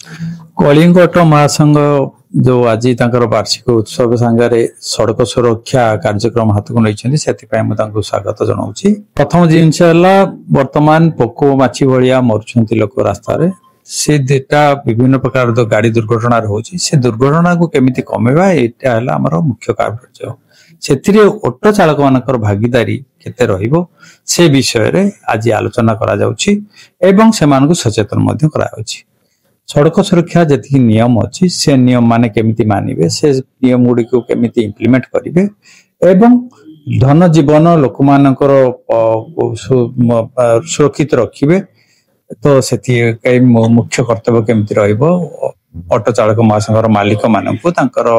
Kalinga auto महासंघ जो आज वार्षिक उत्सव सांगे सड़क सुरक्षा कार्यक्रम हाथ को नहीं स्वागत जनाऊँ। प्रथम जिनस बर्तमान पोको माछी भाया मरुंट लोक रास्त से दुटा विभिन्न प्रकार गाड़ी दुर्घटना होची से दुर्घटना को केमिति कमेबा एटा हला हमर मुख्य कार्य से ऑटो चालक मानकर भागीदारी केते रहिबो से विषय रे आज आलोचना करा जाउची एवं से मानको सचेतन मध्य करा जाउची। सड़क सुरक्षा जति नियम अच्छी से नियम माने केमिति मानिबे से नियम गुडी को केमिति इम्प्लीमेंट करिवे एवं धन जीवन लोक मानकर सुरक्षित रखिबे तो से मुख्य कर्तव्य केमिति रहइबो ऑटो चालक महासंघर मालिक मानकु तांकर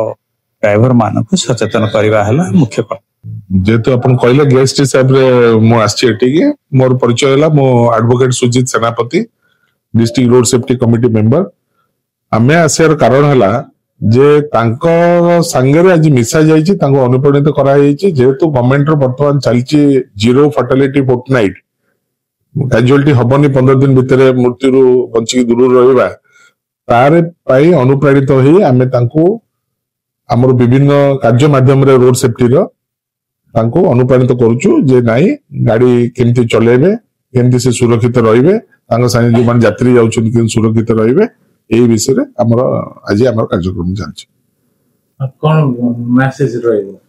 ड्राइवर मानकु सचेतन करबा हला मुख्य कर्तव्य। जेतु अपन कहले गेस्ट हिसाब रे मो आछि एटिके मोर परिचय हला मो एडवोकेट सुजीत सेनापति district road safety committee member. आमे आसियार कारण हला जे तांको संगे आज मिसा जाइछि तांको अनुप्राणित करा जाइछि जेतु गवर्नमेंट रो वर्तमान चलछि जीरो फर्टिलिटी फोर्टनाइट कैजुअलिटी हबनी 15 दिन भितर मृत्यु रु बंची दूर रहबा तारे पाई अनुप्राणित होई आमे तांको हमर विभिन्न कार्य माध्यम रे रोड सेफ्टी रो तांको अनुप्राणित करूछु जे नाही गाड़ी केमति चलेबे केमति से सुरक्षित रहिबे तांको साने जो मान यात्री जाउछन कि सुरक्षित रहिबे एई विषय रे आज हमर कार्यक्रम चलछि। कोन मेसेज रहइबो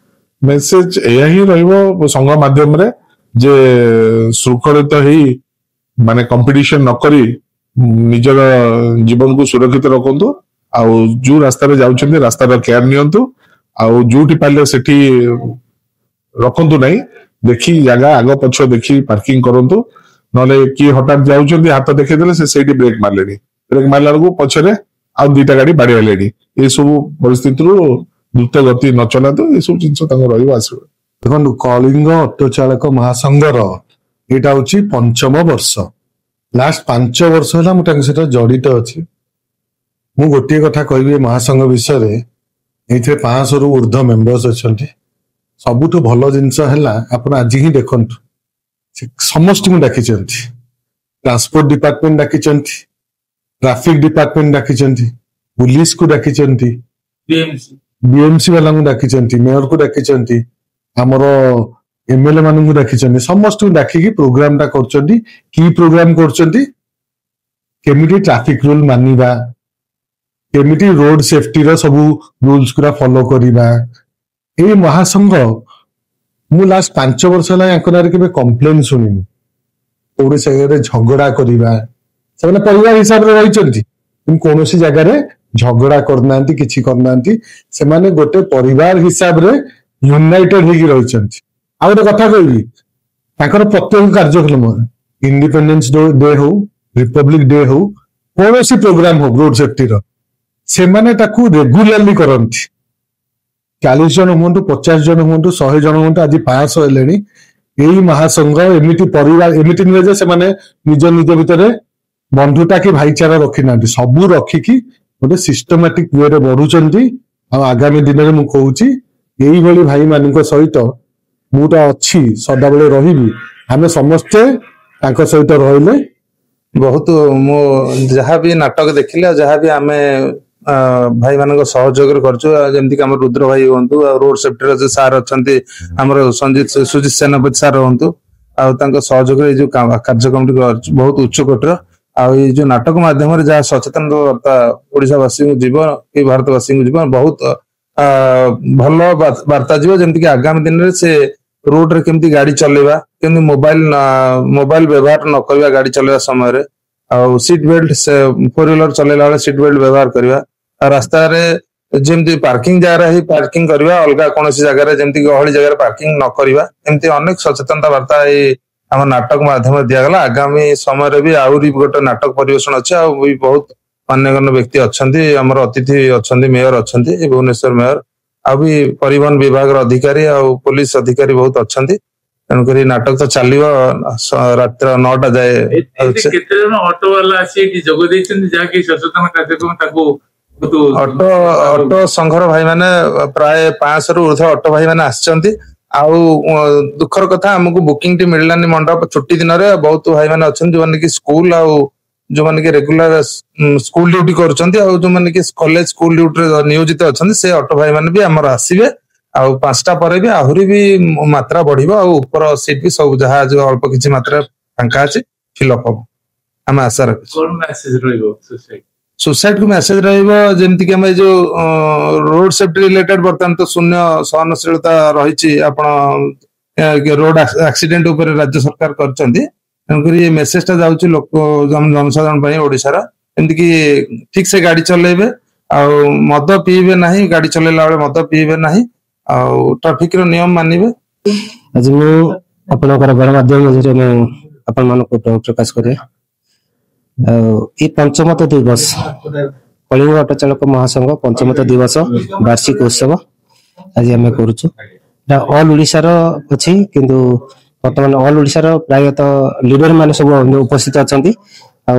मेसेज एया ही रहइबो संघ माध्यम रे जे सुरक्षित ही माने कंपटीशन न करी निजर जीवन को सुरक्षित रखंतु आउ जो रास्ता रे जाउछन रास्ता रो केयर नियंतु आउ जोठी पाले सेठी रखंतु नहीं देखी जगह आग पछ देखी पार्किंग करंतु नले कि हठात जाउछन हाथ देखे देले से सेठी ब्रेक मारलेनी ब्रेक मारला को पछरे आ दुईटा गाड़ी बाड़ी हेलेनी ए सब परिस्थिति रु द्रुत गति न चलातो ए सब जिंस तांग रहिबो आसीबो। देखो कलिंग ऑटो चालक महासंघर एटा होची पंचम वर्ष लास्ट 5 वर्ष होला मु तांग सेटा जडित अछि। मु गोटे कथा कहबी महासंघ विषय रे एथे 500 रु ऊर्ध्व मेंबर्स अछंती सबुठु भलो जिंस हैला आपण आज ही देखंतु समस्त को डाकी चंती ट्रांसपोर्ट डिपार्टमेंट डाकी चंती ट्रैफिक डिपार्टमेंट डाकी चंती पुलिस को डाकी चंती बीएमसी वाला को डाकी चंती मेयर को डाकी चंती हमर एमएलए मानन को डाकी चंती समस्त को डाकी की प्रोग्राम टा करचंती की प्रोग्राम करचंती केमिटी ट्रैफिक रूल मानिबा केमिटी रोड सेफ्टी रो सब रूल्स कुरा फॉलो करिबा ए महासंघ मु लास्ट 5 वर्ष होला याकर केबे कंप्लेन सुनिनी ओरे सगरे झगड़ा करिबा सेने परिवार हिसाब रे रहिचंती किन कोनोसी जगह रे झगड़ा करनांती किछि करनांती से माने गोटे परिवार हिसाब रे यूनाइटेड होगी रहिचंती। आ गोटे कथा कहबी ताकर प्रत्येक कार्यक्रम इंडिपेंडेंस डे हो रिपब्लिक डे हो कोनोसी प्रोग्राम हो रोड सेफ्टी रो से माने ताकू रेगुलरली करंती 40 जन हुंतु 50 जन हुंतु 100 जन हुंतु आज 500 हेलेनी एई महासंघ एमिति परिवार एमिति निवे जे से माने निज निज भितरे बंधुता की भाईचारा रखी नांती सबु रखी की गोटे सिस्टमैटिक वे रे बढ़ुचंती। आ आगामी दिन रे मु कहूची एई भली भाई मानक सहित मु तो अछि सदा बेले रहिबी हमें समस्त तांको सहित रहिले बहुत मो जहाँ भी नाटक देखिले जहाँ भी आमे भाई मान सहयोग करमती आम रुद्र भाई हूँ रोड सेफ्टी सार अच्छा आम सुजीत सेनापति सार हूँ सहयोग जो कार्यक्रम बहुत उच्च कोटर जो नाटक माध्यम जहाँ सचेतन वार्ता ओडिशावासी जीव कि भारतवासी जीव बहुत भल वार्ता जीव जमती आगामी दिन में से रोड रे केमती गाड़ी चलेबा केमती मोबाइल व्यवहार न करबा गाड़ी चलेबा समय रे आ सीट बेल्ट से 4 व्हीलर चलेला वाले सीट बेल्ट व्यवहार करबा रास्ता रे जेमती पार्किंग जगह ही पार्किंग करबा अलगा कोनोसी जगह रे जेमती गहली जगह रे पार्किंग न करबा एमती अनेक सचेतनता वार्ता ए हम नाटक माध्यम दिया गला। आगामी समय रे भी आउरी गोटे नाटक परिवेशन अछि आ बहुत मान्यगण्य व्यक्ति अछंती हमर अतिथि अछंती मेयर अछंती भुवनेश्वर मेयर आ भी परिवहन विभाग अधिकारी आ पुलिस अधिकारी बहुत अछंती तेणुक नाटक तो चलो रात्र 9टा जाए ऑटो वाला सचेतन कार्यक्रम ऑटो संघर भाई माने प्राय 500 रु ऊर्ध्व ऑटो भाई माने आछंती आउ दुखर कथा हमको बुकिंग टी मिललानी मंडप छुट्टी दिन रे बहुत भाई माने अछन जो कि स्कूल आउ जो माने कि रेगुलर स्कूल ड्यूटी करूछंती और जो माने कि कॉलेज स्कूल ड्यूटी रे नियोजित अछंती से ऑटो भाई माने भी हमर आसीबे आ 5टा पर भी आहुरी भी मात्रा बढ़िबो आ ऊपर सीट भी सब जहा जो अल्प किछि मात्रा फांका अछि फिल अप हो हम आशा रख कौन मैसेज रहइबो सोसाइटी सोसाइटी को मैसेज रहइबो जेमति कि हम जो रोड सेफ्टी रिलेटेड बर्तन तो शून्य सहनशीलता रहिछि आपण रोड एक्सीडेंट ऊपर राज्य सरकार करछंती तेणुकरी ये मेसेजटा जाऊँच लोक जनसाधारण ओडिशार एमती कि ठीक से गाड़ी चलेबे आ मद पीबे नहीं गाड़ी चलेला बेले मद पीबे नहीं आ ट्रैफिक रो नियम मानिबे। आज मु आपनकर गणमाध्यम आपण मानको प्रकाश करे ये पंचमत दिवस कलिंग ऑटो चालक महासंघ पंचमत दिवस वार्षिक उत्सव आज आम करूँ ऑल ओडिशा रो अछि किंतु वर्तमान ऑल ओडिशा रो प्रायतः लीडर माने सब उपस्थित अछंती आ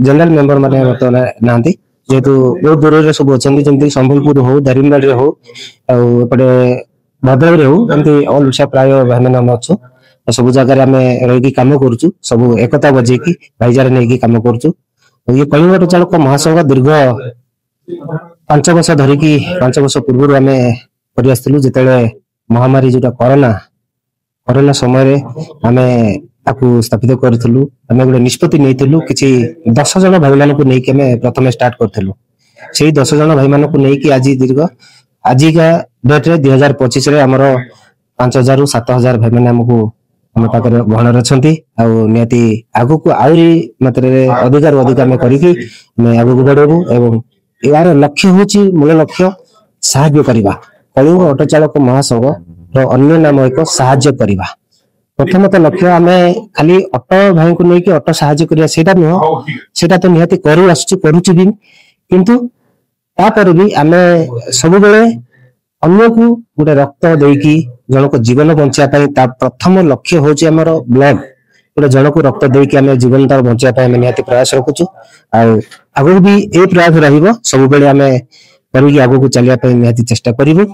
जनरल मेंबर माने वर्तमान नांती जेतु बहुत दूर रे सब अछंती जेंति संबलपुर हो दारिंगबाड़ी रे हो आ एपटे भद्रक रे हो एंति ऑल ओडिशा प्राय भाई माने हम अछु सब जगह रे आमे रही काम करूछु सब एकता बजे की भाईचारा नै की काम करूछु ये कलिंग ऑटो चालक महासंघ दीर्घ 5 वर्ष धरि की 5 वर्ष पूर्व आमे करि आस्थिलु जेतेले महामारी जोटा कोरोना समय रे आमे ताकू स्थापित करथिलु आमे गोटे निष्पत्ति नैथिलु किछि 10 जन भाई मानन को नै कि आमे प्रथमे स्टार्ट करथिलु सेही 10 जन भाई मानन को नै कि आज दीर्घ आजिका डेट रे 2025 रे हमर 5000 रु 7000 भाई माने हमकु हम पाकर भणर अछंती आ नियति आगु को आउरी मात्रा रे अधिकार आमे करिकि मैं आगु को बढ़ेबु एवं यार लक्ष्य होची मूल लक्ष्य सहाय्य करबा कलिंग ऑटो चालक महासंघ रो अन्य नाम एक सहाय्य करबा प्रथमत लक्ष्य आमे खाली ऑटो भाई को नै कि ऑटो सहाय्य करिया सेटा न सेटा तो नियति करू आछी करूची भी किंतु ता पर भी आमे सब बेले अन्य को गोटे रक्त देकी जनक जीवन बंचा पाई ता प्रथम लक्ष्य होची हमर ब्लड गोटे जनक रक्त देकी आमे जीवन तार बंचा पाई नियति प्रयास रखुछु आ आगु भी ए प्रयास रहिबो सब बेले आमे करिकि आगु को चलिया पाई नियति चेष्टा करिबो।